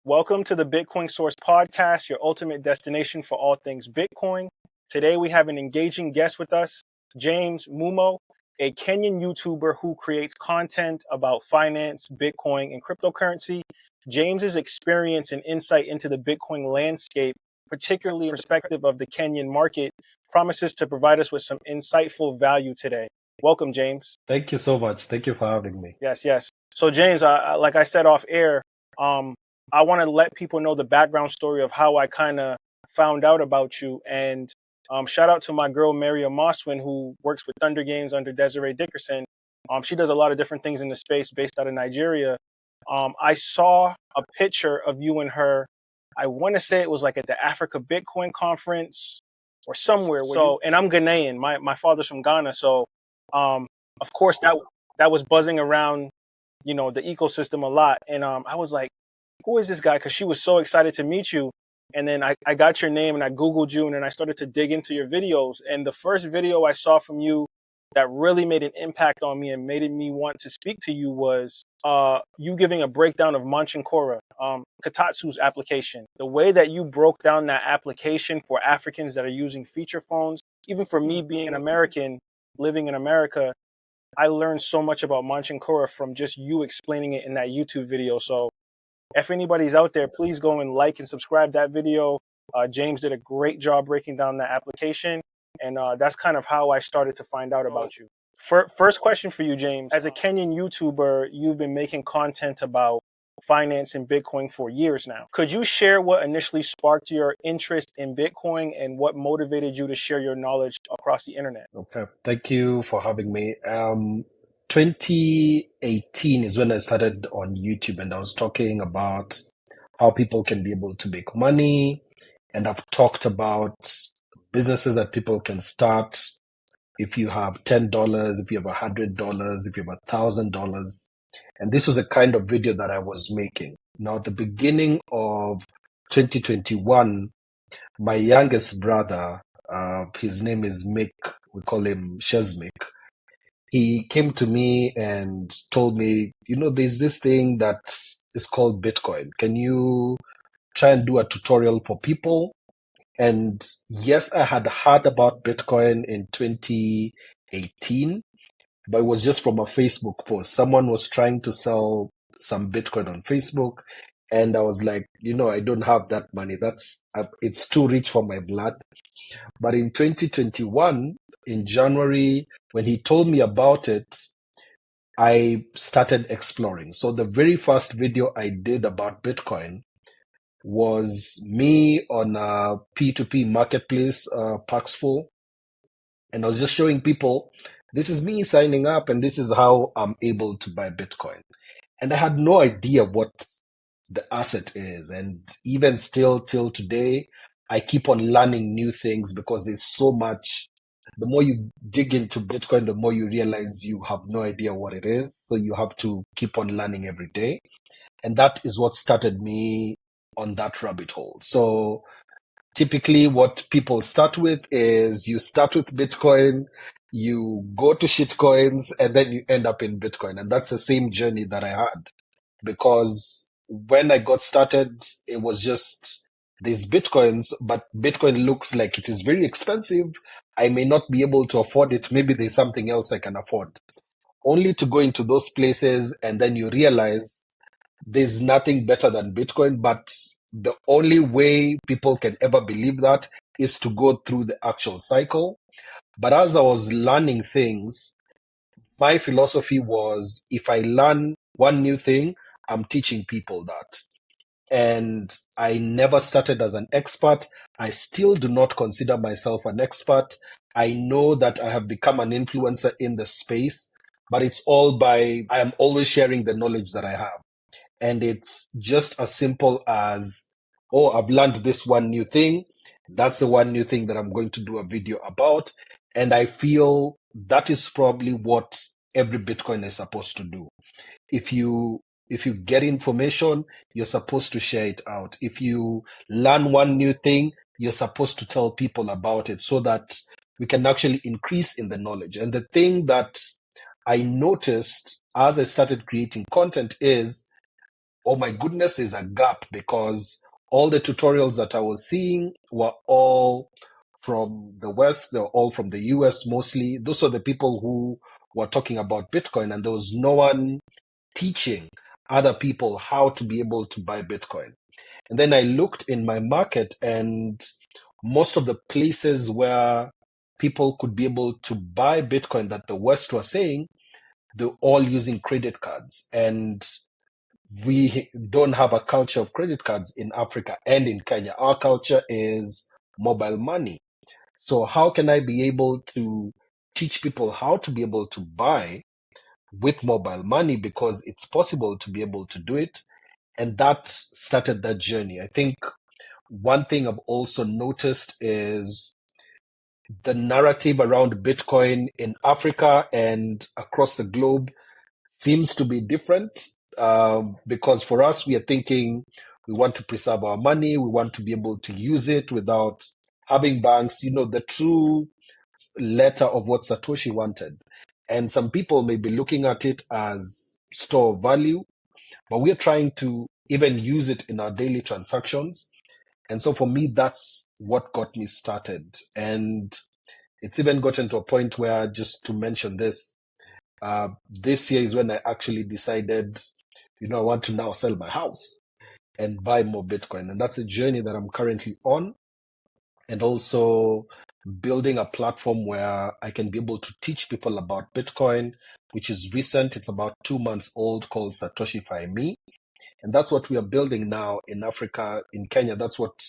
Welcome to the Bitcoin Source Podcast, your ultimate destination for all things Bitcoin. Today we have an engaging guest with us, James Mumo, a Kenyan YouTuber who creates content about finance, Bitcoin, and cryptocurrency. James's experience and insight into the Bitcoin landscape, particularly in perspective of the Kenyan market, promises to provide us with some insightful value today. Welcome, James. Thank you so much. Thank you for having me. Yes. So, James, like I said off air, I want to let people know the background story of how I kind of found out about you. And shout out to my girl, Maria Moswin, who works with Thunder Games under Desiree Dickerson. She does a lot of different things in the space based out of Nigeria. I saw a picture of you and her. I want to say it was like at the Africa Bitcoin conference or somewhere. And I'm Ghanaian. My father's from Ghana. So, of course, that was buzzing around, the ecosystem a lot. And I was like, who is this guy? Because she was so excited to meet you. And then I got your name and I Googled you and then I started to dig into your videos. And the first video I saw from you that really made an impact on me and made me want to speak to you was you giving a breakdown of Manchinkora, Katatsu's application. The way that you broke down that application for Africans that are using feature phones, even for me being an American living in America, I learned so much about Manchinkora from just you explaining it in that YouTube video. So if anybody's out there, please go and like and subscribe that video. James did a great job breaking down that application. And that's kind of how I started to find out about you. First question for you, James. As a Kenyan YouTuber, you've been making content about finance and Bitcoin for years now. Could you share what initially sparked your interest in Bitcoin and what motivated you to share your knowledge across the internet? Okay. Thank you for having me. 2018 is when I started on YouTube and I was talking about how people can be able to make money. And I've talked about businesses that people can start if you have $10, if you have $100, if you have $1,000. And this was a kind of video that I was making. Now, at the beginning of 2021, my youngest brother, his name is Mick, we call him Shezmick. He came to me and told me, there's this thing that is called Bitcoin. Can you try and do a tutorial for people? And yes, I had heard about Bitcoin in 2018, but it was just from a Facebook post. Someone was trying to sell some Bitcoin on Facebook. And I was like, I don't have that money. It's too rich for my blood. But in 2021, in January, when he told me about it, I started exploring. So the very first video I did about Bitcoin was me on a P2P marketplace, Paxful. And I was just showing people, this is me signing up and this is how I'm able to buy Bitcoin. And I had no idea what the asset is. And even still till today, I keep on learning new things because there's so much. The more you dig into Bitcoin, the more you realize you have no idea what it is. So you have to keep on learning every day. And that is what started me on that rabbit hole. So typically what people start with is you start with Bitcoin, you go to shitcoins, and then you end up in Bitcoin. And that's the same journey that I had. Because when I got started, it was just these Bitcoins, but Bitcoin looks like it is very expensive. I may not be able to afford it. Maybe there's something else I can afford. Only to go into those places and then you realize there's nothing better than Bitcoin, but the only way people can ever believe that is to go through the actual cycle. But as I was learning things, my philosophy was if I learn one new thing, I'm teaching people that. And I never started as an expert. I still do not consider myself an expert. I know that I have become an influencer in the space, but it's all I am always sharing the knowledge that I have. And it's just as simple as, I've learned this one new thing. That's the one new thing that I'm going to do a video about. And I feel that is probably what every Bitcoiner is supposed to do. If you get information, you're supposed to share it out. If you learn one new thing, you're supposed to tell people about it so that we can actually increase in the knowledge. And the thing that I noticed as I started creating content is oh my goodness, there's a gap, because all the tutorials that I was seeing were all from the West, they're all from the US mostly. Those are the people who were talking about Bitcoin, and there was no one teaching other people how to be able to buy Bitcoin. And then I looked in my market, and most of the places where people could be able to buy Bitcoin that the West was saying, they're all using credit cards. And we don't have a culture of credit cards in Africa and in Kenya. Our culture is mobile money. So how can I be able to teach people how to be able to buy with mobile money, because it's possible to be able to do it? And that started that journey. I think one thing I've also noticed is the narrative around Bitcoin in Africa and across the globe seems to be different, because for us, we are thinking we want to preserve our money, we want to be able to use it without having banks, the true letter of what Satoshi wanted. And some people may be looking at it as store of value, but we're trying to even use it in our daily transactions. And so for me, that's what got me started. And it's even gotten to a point where, just to mention this year is when I actually decided, I want to now sell my house and buy more Bitcoin. And that's a journey that I'm currently on. And also building a platform where I can be able to teach people about Bitcoin, which is recent. It's about 2 months old, called Satoshify Me. And that's what we are building now in Africa, in Kenya. That's what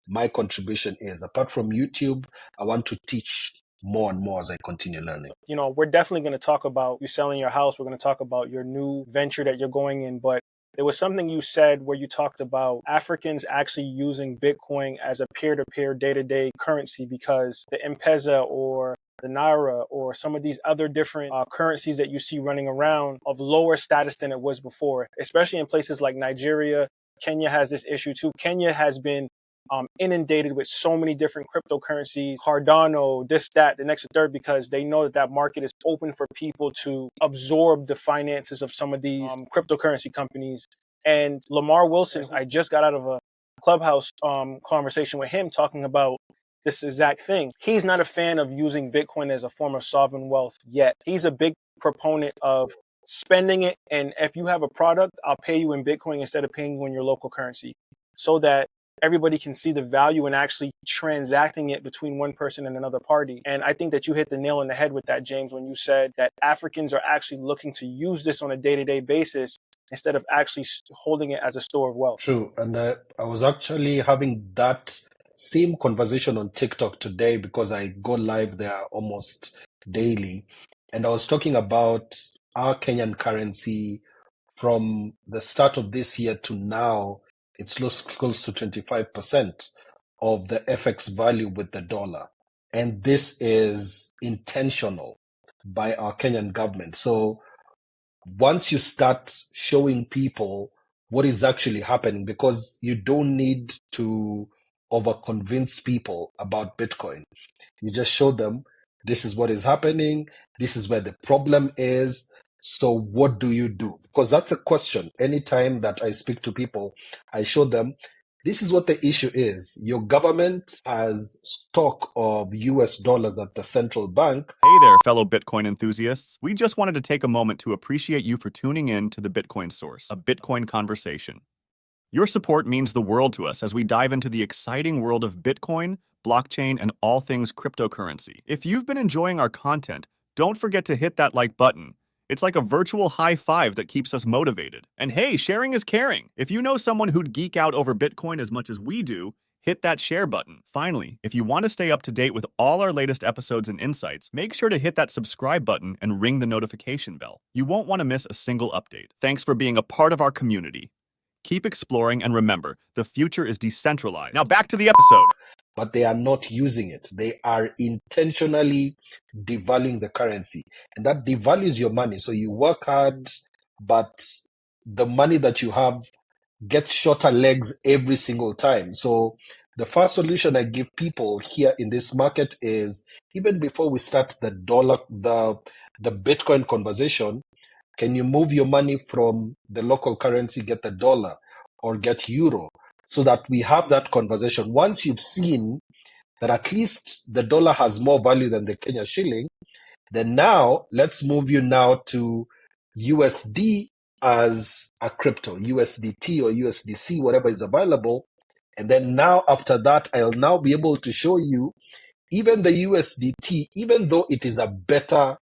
my contribution is. Apart from YouTube, I want to teach more and more as I continue learning. We're definitely going to talk about you selling your house. We're going to talk about your new venture that you're going in. But there was something you said where you talked about Africans actually using Bitcoin as a peer-to-peer, day-to-day currency, because the M-Pesa or the Naira or some of these other different currencies that you see running around of lower status than it was before, especially in places like Nigeria. Kenya has this issue too. Kenya has been inundated with so many different cryptocurrencies, Cardano, this, that, the next, the third, because they know that market is open for people to absorb the finances of some of these cryptocurrency companies. And Lamar Wilson, I just got out of a Clubhouse conversation with him talking about this exact thing. He's not a fan of using Bitcoin as a form of sovereign wealth yet. He's a big proponent of spending it. And if you have a product, I'll pay you in Bitcoin instead of paying you in your local currency, so that everybody can see the value in actually transacting it between one person and another party. And I think that you hit the nail on the head with that, James, when you said that Africans are actually looking to use this on a day-to-day basis instead of actually holding it as a store of wealth. True. And I was actually having that same conversation on TikTok today, because I go live there almost daily. And I was talking about our Kenyan currency from the start of this year to now. It's close to 25% of the FX value with the dollar. And this is intentional by our Kenyan government. So once you start showing people what is actually happening, because you don't need to over convince people about Bitcoin, you just show them this is what is happening, this is where the problem is. So what do you do? Because that's a question. Anytime that I speak to people, I show them this is what the issue is. Your government has stock of US dollars at the central bank. Hey there, fellow Bitcoin enthusiasts. We just wanted to take a moment to appreciate you for tuning in to the Bitcoin Source, a Bitcoin conversation. Your support means the world to us as we dive into the exciting world of Bitcoin, blockchain, and all things cryptocurrency. If you've been enjoying our content, don't forget to hit that like button. It's like a virtual high five that keeps us motivated. And hey, sharing is caring. If you know someone who'd geek out over Bitcoin as much as we do, hit that share button. Finally, if you want to stay up to date with all our latest episodes and insights, make sure to hit that subscribe button and ring the notification bell. You won't want to miss a single update. Thanks for being a part of our community. Keep exploring, and remember, the future is decentralized. Now back to the episode. But they are not using it. They are intentionally devaluing the currency. And that devalues your money. So you work hard, but the money that you have gets shorter legs every single time. So the first solution I give people here in this market is, even before we start the Bitcoin conversation, Can you move your money from the local currency, get the dollar or get euro, so that we have that conversation? Once you've seen that at least the dollar has more value than the Kenya shilling, then now let's move you now to USD as a crypto, USDT or USDC, whatever is available. And then now after that, I'll now be able to show you even the USDT, even though it is a better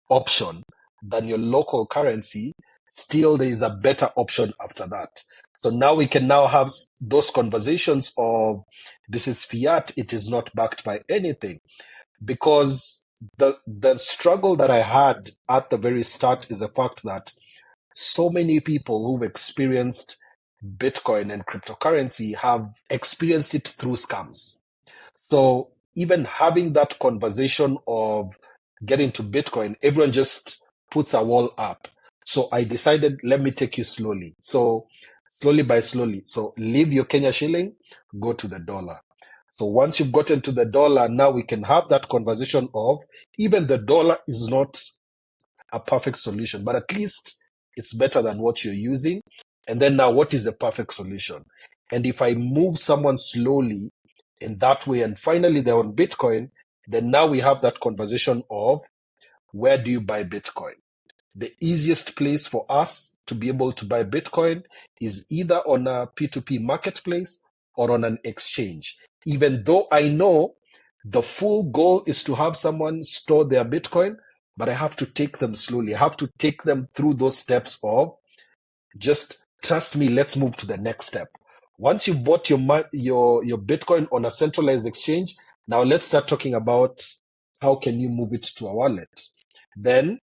option than your local currency, still there is a better option after that. So now we can now have those conversations of this is fiat, it is not backed by anything. Because the struggle that I had at the very start is the fact that so many people who've experienced Bitcoin and cryptocurrency have experienced it through scams. So even having that conversation of getting to Bitcoin, everyone just puts a wall up. So I decided, let me take you slowly. So slowly by slowly. So leave your Kenya shilling, go to the dollar. So once you've gotten to the dollar, now we can have that conversation of even the dollar is not a perfect solution, but at least it's better than what you're using. And then now, what is the perfect solution? And if I move someone slowly in that way, and finally they're on Bitcoin, then now we have that conversation of where do you buy Bitcoin? The easiest place for us to be able to buy Bitcoin is either on a P2P marketplace or on an exchange. Even though I know the full goal is to have someone store their Bitcoin, but I have to take them slowly. I have to take them through those steps of just trust me, let's move to the next step. Once you've bought your Bitcoin on a centralized exchange, now let's start talking about how can you move it to a wallet. Then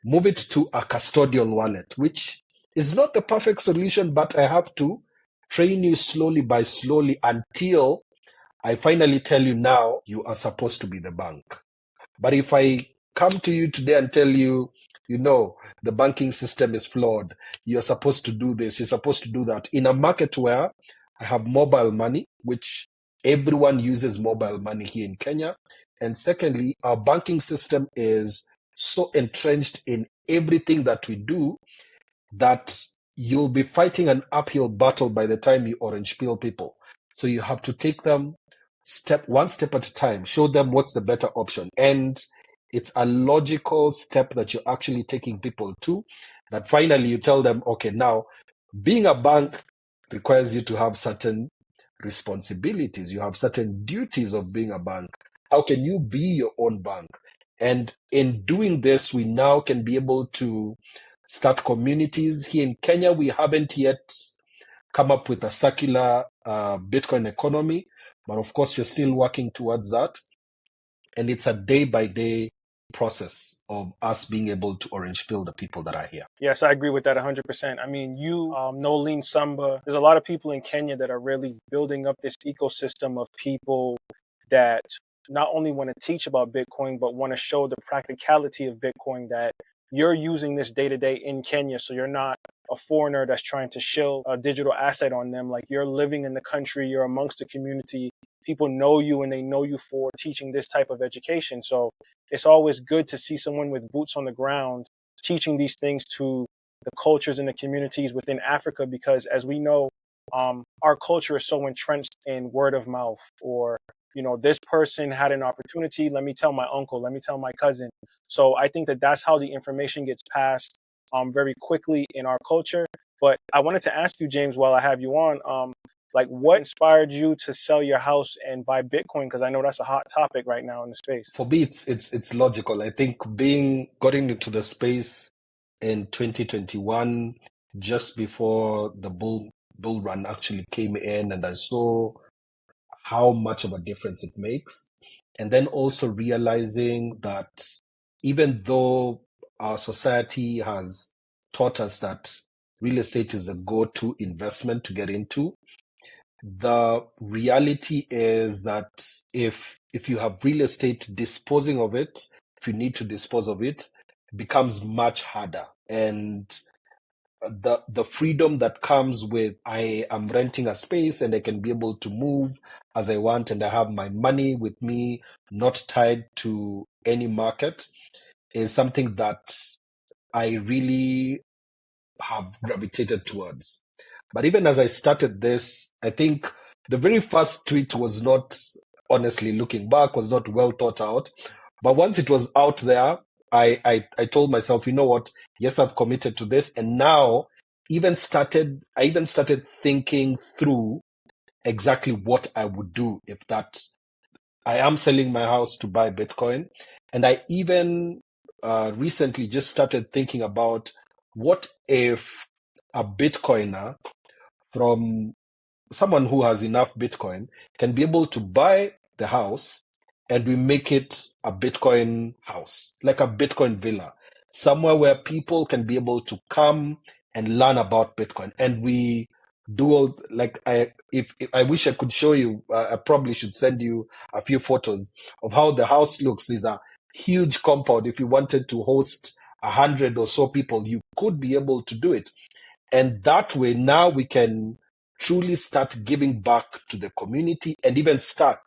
move it to a custodial wallet, which is not the perfect solution, but I have to train you slowly by slowly until I finally tell you now you are supposed to be the bank. But if I come to you today and tell you, the banking system is flawed, you're supposed to do this, you're supposed to do that, in a market where I have mobile money, which everyone uses mobile money here in Kenya. And secondly, our banking system is so entrenched in everything that we do that you'll be fighting an uphill battle by the time you orange peel people. So you have to take them one step at a time, show them what's the better option. And it's a logical step that you're actually taking people to, that finally you tell them, okay, now being a bank requires you to have certain responsibilities. You have certain duties of being a bank. How can you be your own bank? And in doing this, we now can be able to start communities. Here in Kenya, we haven't yet come up with a circular Bitcoin economy, but of course, you're still working towards that. And it's a day-by-day process of us being able to orange pill the people that are here. Yes, I agree with that 100%. I mean, Nolene Samba, there's a lot of people in Kenya that are really building up this ecosystem of people that not only want to teach about Bitcoin, but want to show the practicality of Bitcoin, that you're using this day to day in Kenya. So you're not a foreigner that's trying to shill a digital asset on them. Like, you're living in the country, you're amongst the community. People know you and they know you for teaching this type of education. So it's always good to see someone with boots on the ground teaching these things to the cultures and the communities within Africa, because as we know, our culture is so entrenched in word of mouth, or, this person had an opportunity, let me tell my uncle, let me tell my cousin. So I think that that's how the information gets passed very quickly in our culture. But I wanted to ask you, James, while I have you on, like, what inspired you to sell your house and buy Bitcoin? Because I know that's a hot topic right now in the space. For me, it's logical. I think getting into the space in 2021, just before the bull run actually came in, and I saw how much of a difference it makes. And then also realizing that even though our society has taught us that real estate is a go-to investment to get into, the reality is that if you have real estate, disposing of it, if you need to dispose of it, becomes much harder. And the freedom that comes with I am renting a space and I can be able to move as I want, and I have my money with me, not tied to any market, is something that I really have gravitated towards. But even as I started this, I think the very first tweet was not, honestly looking back, was not well thought out. But once it was out there, I told myself, you know what? Yes, I've committed to this. And now I even started thinking through exactly what I would do if that I am selling my house to buy Bitcoin. And I even recently just started thinking about what if a Bitcoiner from someone who has enough Bitcoin can be able to buy the house and we make it a Bitcoin house, like a Bitcoin villa, somewhere where people can be able to come and learn about Bitcoin. And we do all like if I wish I could show you, I probably should send you a few photos of how the house looks. There's a huge compound. If you wanted to host 100 or so people, you could be able to do it. And that way, now we can truly start giving back to the community and even start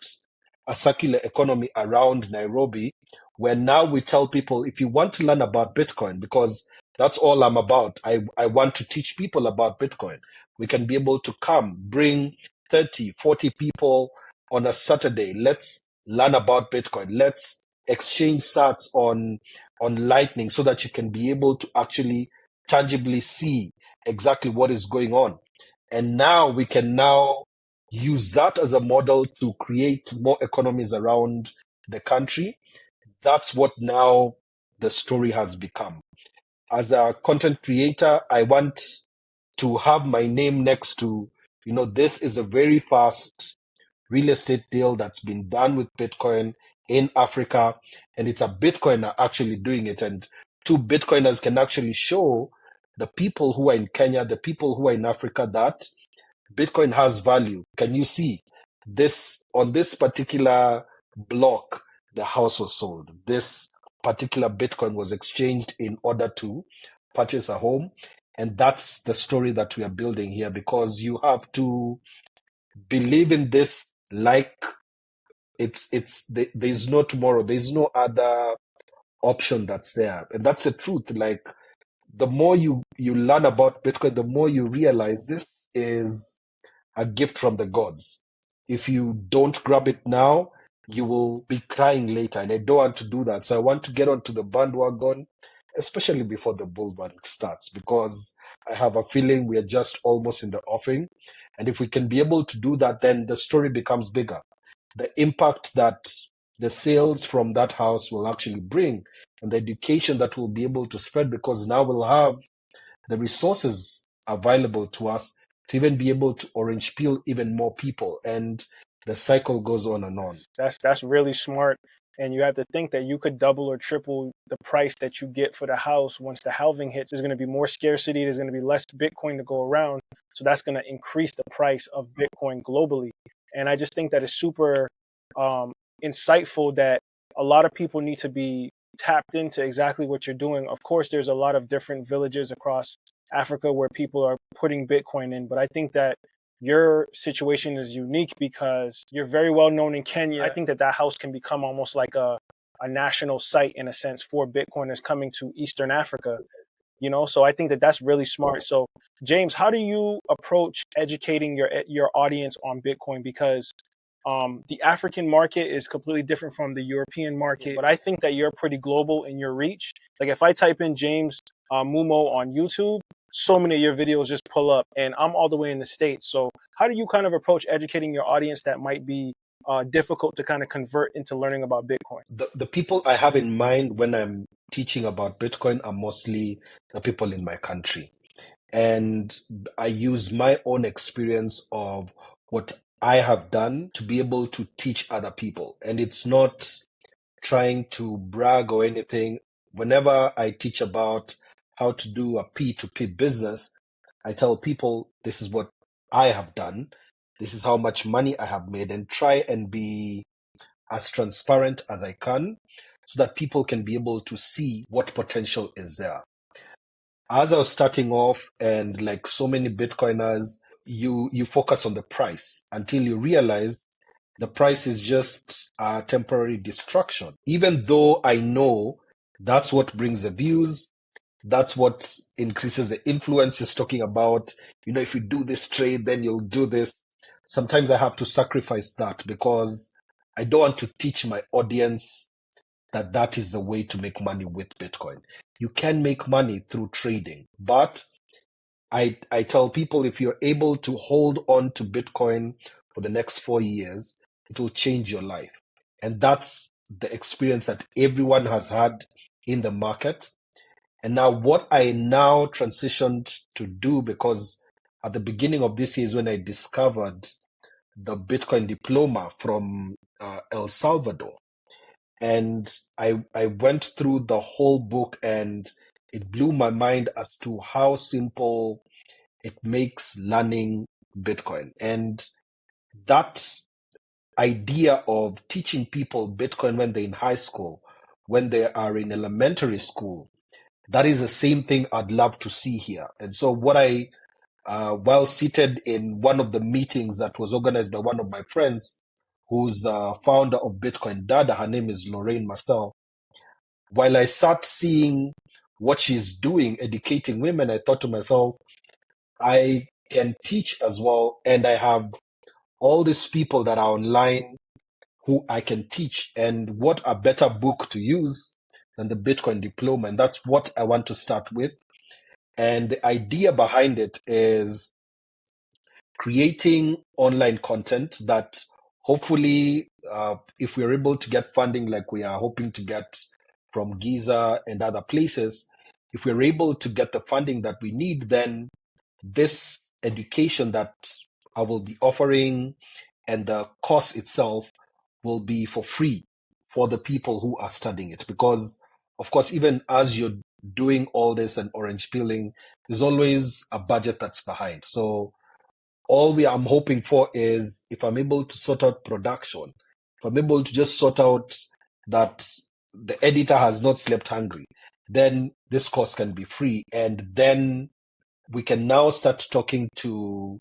a circular economy around Nairobi, where now we tell people if you want to learn about Bitcoin, because that's all I'm about, I want to teach people about Bitcoin. We can be able to come, bring 30, 40 people on a Saturday. Let's learn about Bitcoin. Let's exchange sats on Lightning so that you can be able to actually tangibly see exactly what is going on. And now we can now use that as a model to create more economies around the country. That's what now the story has become. As a content creator, I want to have my name next to, this is a very fast real estate deal that's been done with Bitcoin in Africa, and it's a Bitcoiner actually doing it. And two Bitcoiners can actually show the people who are in Kenya, the people who are in Africa, that Bitcoin has value. Can you see this on this particular block? The house was sold. This particular Bitcoin was exchanged in order to purchase a home. And that's the story that we are building here, because you have to believe in this like there's no tomorrow. There's no other option that's there. And that's the truth. Like, the more you learn about Bitcoin, the more you realize this is a gift from the gods. If you don't grab it now, you will be crying later. And I don't want to do that. So I want to get onto the bandwagon, especially before the bull run starts, because I have a feeling we are just almost in the offing. And if we can be able to do that, then the story becomes bigger. The impact that the sales from that house will actually bring, and the education that will be able to spread, because now we'll have the resources available to us to even be able to orange peel even more people, and the cycle goes on and on. That's really smart. And you have to think that you could double or triple the price that you get for the house once the halving hits. There's going to be more scarcity. There's going to be less Bitcoin to go around. So that's going to increase the price of Bitcoin globally. And I just think that it's super insightful that a lot of people need to be tapped into exactly what you're doing. Of course, there's a lot of different villages across Africa where people are putting Bitcoin in, but I think that your situation is unique because you're very well known in Kenya. I think that that house can become almost like a national site in a sense for Bitcoiners coming to Eastern Africa, So I think that that's really smart. So James, how do you approach educating your audience on Bitcoin? Because the African market is completely different from the European market, but I think that you're pretty global in your reach. Like if I type in James Mumo on YouTube, so many of your videos just pull up, and I'm all the way in the States. So how do you kind of approach educating your audience that might be difficult to kind of convert into learning about Bitcoin? The people I have in mind when I'm teaching about Bitcoin are mostly the people in my country. And I use my own experience of what I have done to be able to teach other people. And it's not trying to brag or anything. Whenever I teach about how to do a P2P business, I tell people this is what I have done. This is how much money I have made, and try and be as transparent as I can so that people can be able to see what potential is there. As I was starting off, and like so many Bitcoiners, you focus on the price until you realize the price is just a temporary distraction. Even though I know that's what brings the views, That's what increases the influence. Just talking about, if you do this trade, then you'll do this. Sometimes I have to sacrifice that because I don't want to teach my audience that that is the way to make money with Bitcoin. You can make money through trading, but I tell people, if you're able to hold on to Bitcoin for the next 4 years, it will change your life. And that's the experience that everyone has had in the market. And now what I now transitioned to do, because at the beginning of this year is when I discovered the Bitcoin diploma from El Salvador. And I went through the whole book, and it blew my mind as to how simple it makes learning Bitcoin. And that idea of teaching people Bitcoin when they're in high school, when they are in elementary school, that is the same thing I'd love to see here. And so what while seated in one of the meetings that was organized by one of my friends, who's founder of Bitcoin Dada, her name is Lorraine Marcel, while I sat seeing what she's doing, educating women, I thought to myself, I can teach as well. And I have all these people that are online who I can teach. And what a better book to use than the Bitcoin diploma. And that's what I want to start with. And the idea behind it is creating online content that hopefully, if we're able to get funding like we are hoping to get from Giza and other places, if we're able to get the funding that we need, then this education that I will be offering and the course itself will be for free for the people who are studying it. Because, of course, even as you're doing all this and orange peeling, there's always a budget that's behind. So I'm hoping for is, if I'm able to sort out production, if I'm able to just sort out that the editor has not slept hungry, then this course can be free. And then we can now start talking to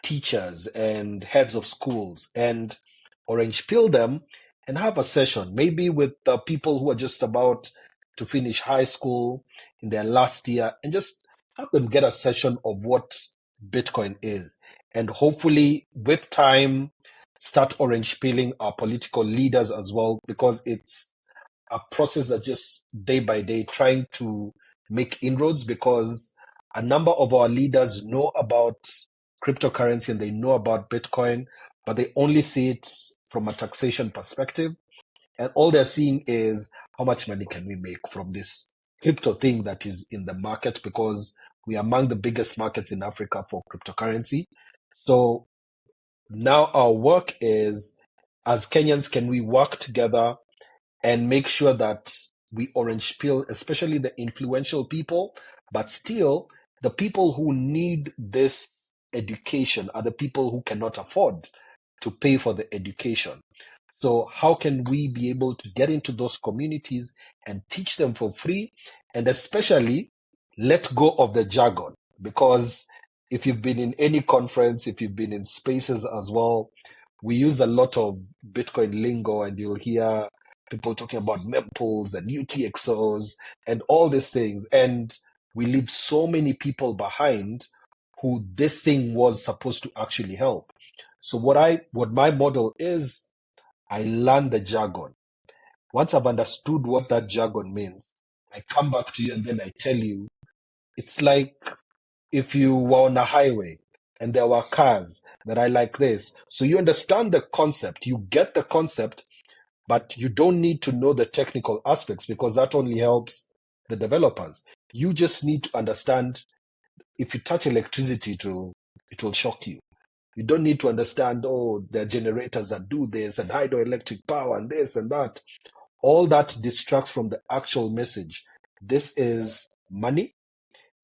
teachers and heads of schools and orange peel them and have a session, maybe with the people who are just about to finish high school in their last year, and just have them get a session of what Bitcoin is. And hopefully, with time, start orange peeling our political leaders as well, because it's a process that just day by day trying to make inroads, because a number of our leaders know about cryptocurrency and they know about Bitcoin, but they only see it from a taxation perspective. And all they're seeing is how much money can we make from this crypto thing that is in the market, because we are among the biggest markets in Africa for cryptocurrency. So now our work is, as Kenyans, can we work together and make sure that we orange peel, especially the influential people, but still the people who need this education are the people who cannot afford to pay for the education. So how can we be able to get into those communities and teach them for free, and especially let go of the jargon? Because if you've been in any conference, if you've been in spaces as well, we use a lot of Bitcoin lingo, and you'll hear people talking about mempools and UTXOs and all these things. And we leave so many people behind who this thing was supposed to actually help. So what my model is, I learn the jargon. Once I've understood what that jargon means, I come back to you and then I tell you, it's like if you were on a highway and there were cars that are like this. So you understand the concept, you get the concept, but you don't need to know the technical aspects, because that only helps the developers. You just need to understand, if you touch electricity, it will shock you. You don't need to understand, oh, there are generators that do this and hydroelectric power and this and that. All that distracts from the actual message. This is money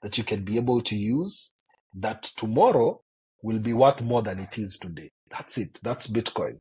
that you can be able to use, that tomorrow will be worth more than it is today. That's it. That's Bitcoin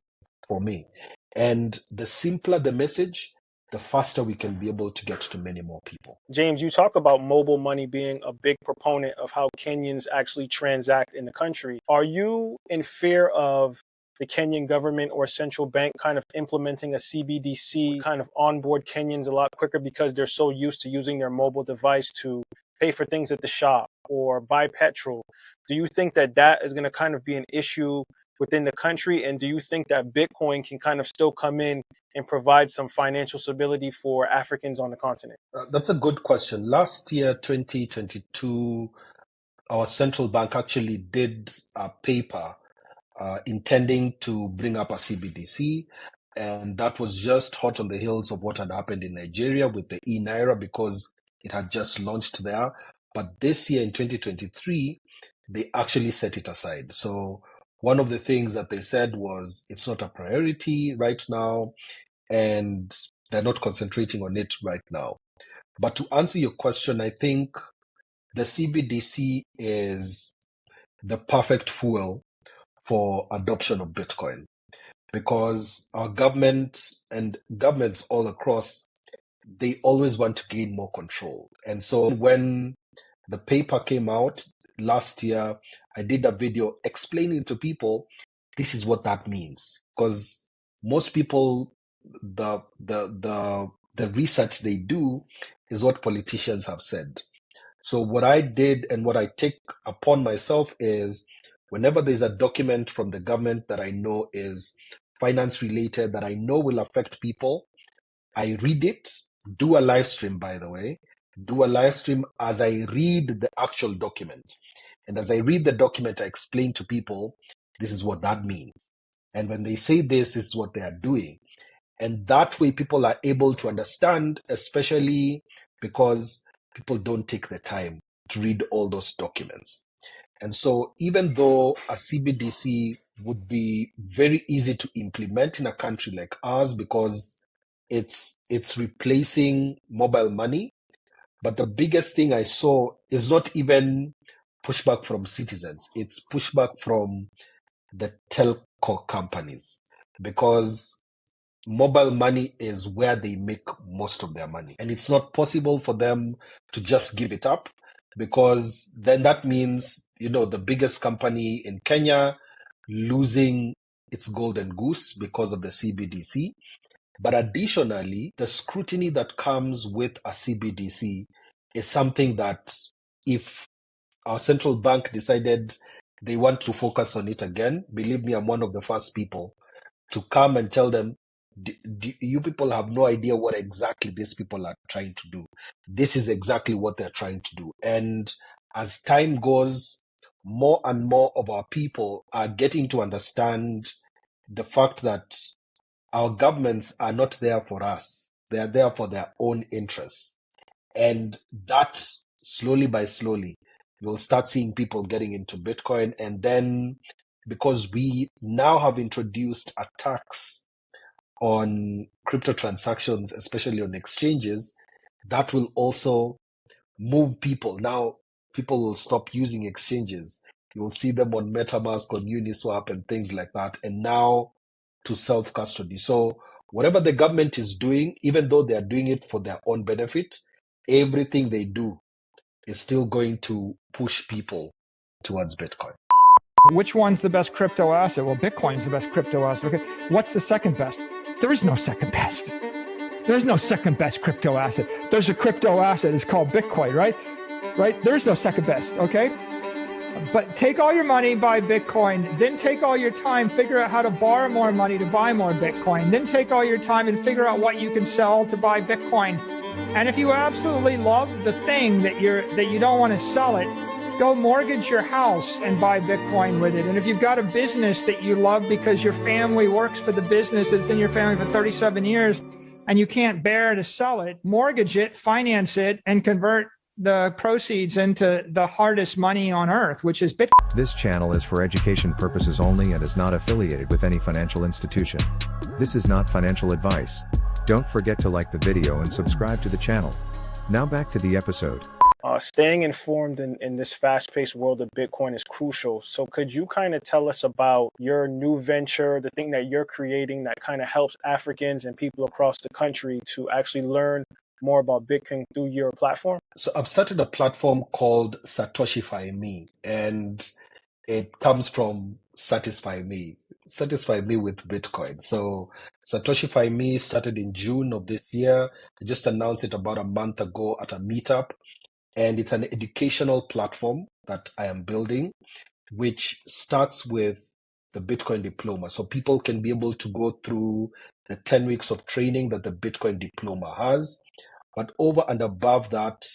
for me. And the simpler the message, the faster we can be able to get to many more people. James, you talk about mobile money being a big proponent of how Kenyans actually transact in the country. Are you in fear of the Kenyan government or central bank kind of implementing a CBDC, kind of onboard Kenyans a lot quicker because they're so used to using their mobile device to pay for things at the shop or buy petrol. Do you think that that is going to kind of be an issue within the country? And do you think that Bitcoin can kind of still come in and provide some financial stability for Africans on the continent? That's a good question. Last year, 2022, our central bank actually did a paper intending to bring up a CBDC. And that was just hot on the heels of what had happened in Nigeria with the e-Naira because it had just launched there. But this year in 2023, they actually set it aside. So one of the things that they said was it's not a priority right now, and they're not concentrating on it right now. But to answer your question, I think the CBDC is the perfect fuel for adoption of Bitcoin because our government and governments all across, they always want to gain more control. And so when the paper came out last year, I did a video explaining to people this is what that means because most people the research they do is what politicians have said. So what I did and what I take upon myself is whenever there's a document from the government that I know is finance related, that I know will affect people, I read it, do a live stream, by the way, do a live stream as I read the actual document. And as I read the document, I explain to people, this is what that means. And when they say this is what they are doing. And that way people are able to understand, especially because people don't take the time to read all those documents. And so even though a CBDC would be very easy to implement in a country like ours because it's replacing mobile money, but the biggest thing I saw is not even pushback from citizens, it's pushback from the telco companies because mobile money is where they make most of their money. And it's not possible for them to just give it up because then that means, the biggest company in Kenya losing its golden goose because of the CBDC. But additionally, the scrutiny that comes with a CBDC is something that if our central bank decided they want to focus on it again, believe me, I'm one of the first people to come and tell them, you people have no idea what exactly these people are trying to do. This is exactly what they're trying to do. And as time goes, more and more of our people are getting to understand the fact that our governments are not there for us. They are there for their own interests. And that slowly by slowly, you'll start seeing people getting into Bitcoin. And then because we now have introduced a tax on crypto transactions, especially on exchanges, that will also move people. Now, people will stop using exchanges. You'll see them on MetaMask, on Uniswap, and things like that. And now to self-custody. So whatever the government is doing, even though they are doing it for their own benefit, everything they do is still going to push people towards Bitcoin. Which one's the best crypto asset? Well, Bitcoin's the best crypto asset. Okay, what's the second best? There is no second best. There's no second best crypto asset. There's a crypto asset. It's called Bitcoin, right? Right? There's no second best, okay? But take all your money, buy Bitcoin, then take all your time, figure out how to borrow more money to buy more Bitcoin, then take all your time and figure out what you can sell to buy Bitcoin. And if you absolutely love the thing that you don't want to sell it, go mortgage your house and buy Bitcoin with it. And if you've got a business that you love because your family works for the business that's in your family for 37 years and you can't bear to sell it, mortgage it, finance it, and convert the proceeds into the hardest money on earth, which is Bitcoin. This channel is for education purposes only and is not affiliated with any financial institution. This is not financial advice. Don't forget to like the video and subscribe to the channel. Now back to the episode. Staying informed in this fast-paced world of Bitcoin is crucial. So could you kind of tell us about your new venture, the thing that you're creating that kind of helps Africans and people across the country to actually learn more about Bitcoin through your platform? So I've started a platform called Satoshify Me, and it comes from Satisfy Me. satisfy me with Bitcoin. So Satoshify Me started in June of this year. I just announced it about a month ago at a meetup, and it's an educational platform that I am building, which starts with the Bitcoin diploma. So people can be able to go through the 10 weeks of training that the Bitcoin diploma has. But over and above that,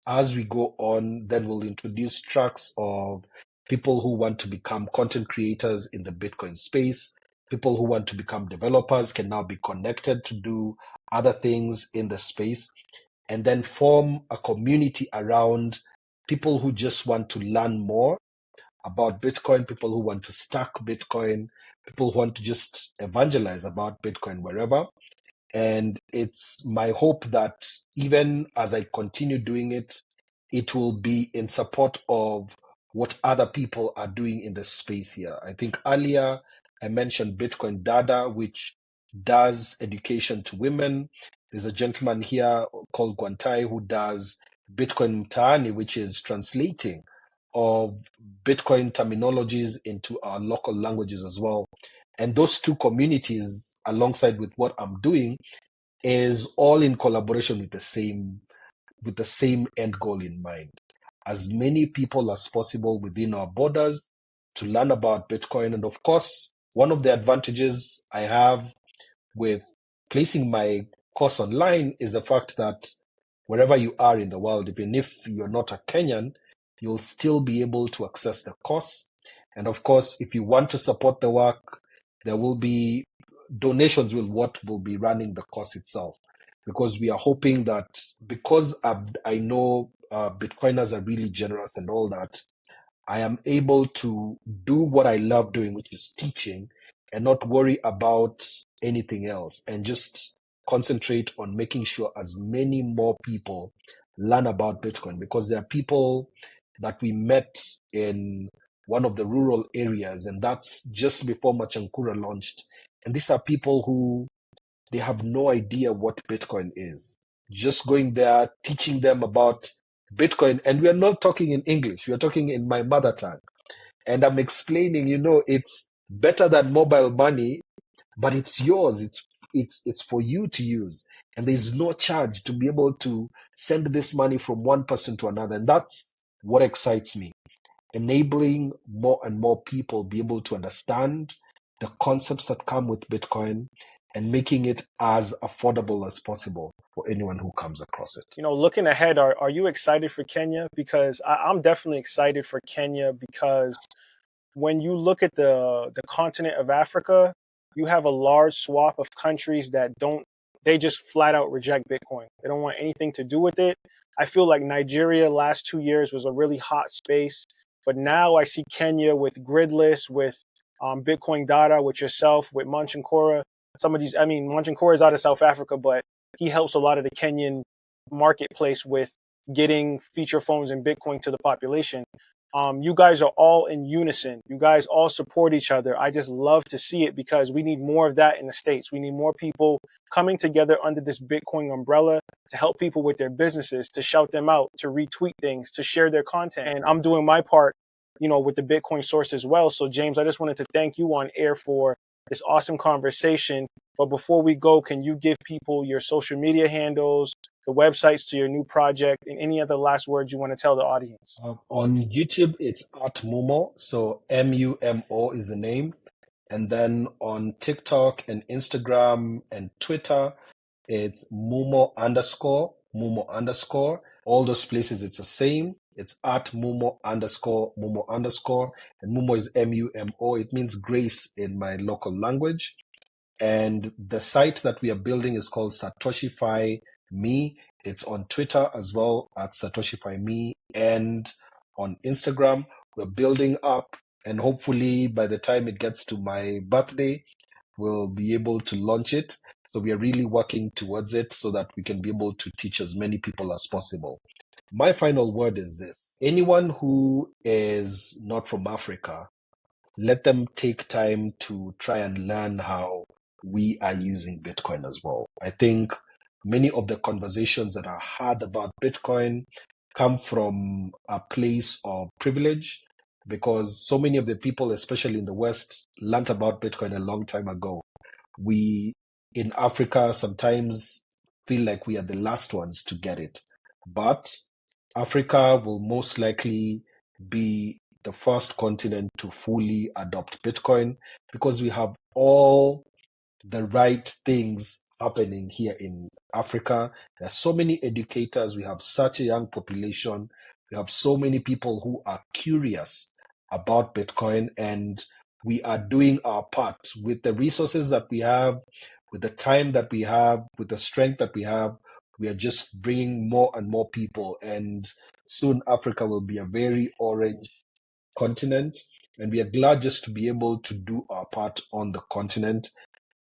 as we go on, then we'll introduce tracks of people who want to become content creators in the Bitcoin space. People who want to become developers can now be connected to do other things in the space, and then form a community around people who just want to learn more about Bitcoin, people who want to stack Bitcoin, people who want to just evangelize about Bitcoin wherever. And it's my hope that even as I continue doing it, it will be in support of what other people are doing in the space here. I think earlier I mentioned Bitcoin Dada, which does education to women. There's a gentleman here called Guantai who does Bitcoin Mtaani, which is translating of Bitcoin terminologies into our local languages as well. And those two communities, alongside with what I'm doing, is all in collaboration with the same end goal in mind. As many people as possible within our borders to learn about Bitcoin. And of course, one of the advantages I have with placing my course online is the fact that wherever you are in the world, even if you're not a Kenyan, you'll still be able to access the course. And of course, if you want to support the work, there will be donations what will be running the course itself. Because we are hoping that because I know Bitcoiners are really generous and all that, I am able to do what I love doing, which is teaching, and not worry about anything else, and just concentrate on making sure as many more people learn about Bitcoin. Because there are people that we met in one of the rural areas, and that's just before Machankura launched. And these are people who they have no idea what Bitcoin is. Just going there, teaching them about Bitcoin. And we are not talking in English. We are talking in my mother tongue. And I'm explaining, it's better than mobile money, but it's yours. It's for you to use. And there's no charge to be able to send this money from one person to another. And that's what excites me. Enabling more and more people be able to understand the concepts that come with Bitcoin and making it as affordable as possible for anyone who comes across it. Looking ahead, are you excited for Kenya? Because I'm definitely excited for Kenya, because when you look at the continent of Africa, you have a large swath of countries that they just flat out reject Bitcoin. They don't want anything to do with it. I feel like Nigeria last 2 years was a really hot space, but now I see Kenya with Gridless, with Bitcoin Data, with yourself, with Manchankora. Some of these, Manchankora is out of South Africa, but he helps a lot of the Kenyan marketplace with getting feature phones and Bitcoin to the population. You guys are all in unison. You guys all support each other. I just love to see it, because we need more of that in the States. We need more people coming together under this Bitcoin umbrella to help people with their businesses, to shout them out, to retweet things, to share their content. And I'm doing my part, with the Bitcoin source as well. So James, I just wanted to thank you on air for this awesome conversation. But before we go, can you give people your social media handles, the websites to your new project, and any other last words you want to tell the audience? On YouTube, it's at Mumo. So Mumo is the name. And then on TikTok and Instagram and Twitter, it's Mumo underscore. All those places, it's the same. It's at Mumo underscore. And Mumo is Mumo. It means grace in my local language. And the site that we are building is called Satoshify Me. It's on Twitter as well at Satoshify Me, and on Instagram. We're building up, and hopefully by the time it gets to my birthday, we'll be able to launch it. So we are really working towards it so that we can be able to teach as many people as possible. My final word is this. Anyone who is not from Africa, let them take time to try and learn how we are using Bitcoin as well. I think many of the conversations that are had about Bitcoin come from a place of privilege. because so many of the people, especially in the West, learned about Bitcoin a long time ago. We in Africa sometimes feel like we are the last ones to get it, but Africa will most likely be the first continent to fully adopt Bitcoin because we have all the right things happening here in Africa. There are so many educators. We have such a young population. We have so many people who are curious about Bitcoin, and we are doing our part with the resources that we have, with the time that we have, with the strength that we have. We are just bringing more and more people, and soon Africa will be a very orange continent. And we are glad just to be able to do our part on the continent.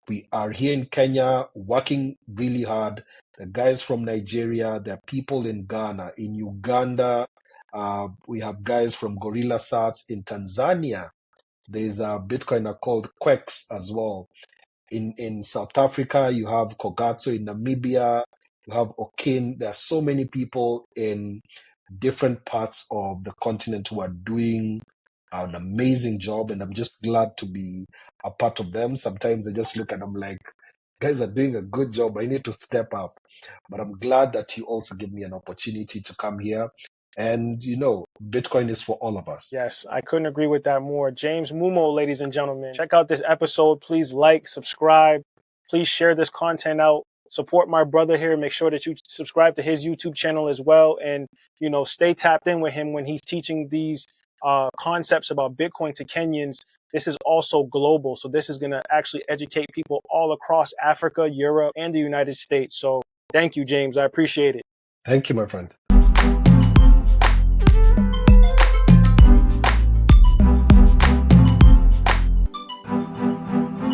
We are here in Kenya working really hard. The guys from Nigeria, there are people in Ghana, in Uganda. We have guys from Gorilla Sats in Tanzania. There's a Bitcoiner called Quex as well. In South Africa, you have Kogatso. In Namibia, you have Okin. There are so many people in different parts of the continent who are doing an amazing job, and I'm just glad to be a part of them. Sometimes I just look at them like, guys are doing a good job. I need to step up. But I'm glad that you also give me an opportunity to come here. And, Bitcoin is for all of us. Yes, I couldn't agree with that more. James Mumo, ladies and gentlemen, check out this episode. Please like, subscribe. Please share this content out. Support my brother here. Make sure that you subscribe to his YouTube channel as well. And, stay tapped in with him when he's teaching these concepts about Bitcoin to Kenyans. This is also global. So this is going to actually educate people all across Africa, Europe, and the United States. So thank you, James. I appreciate it. Thank you, my friend.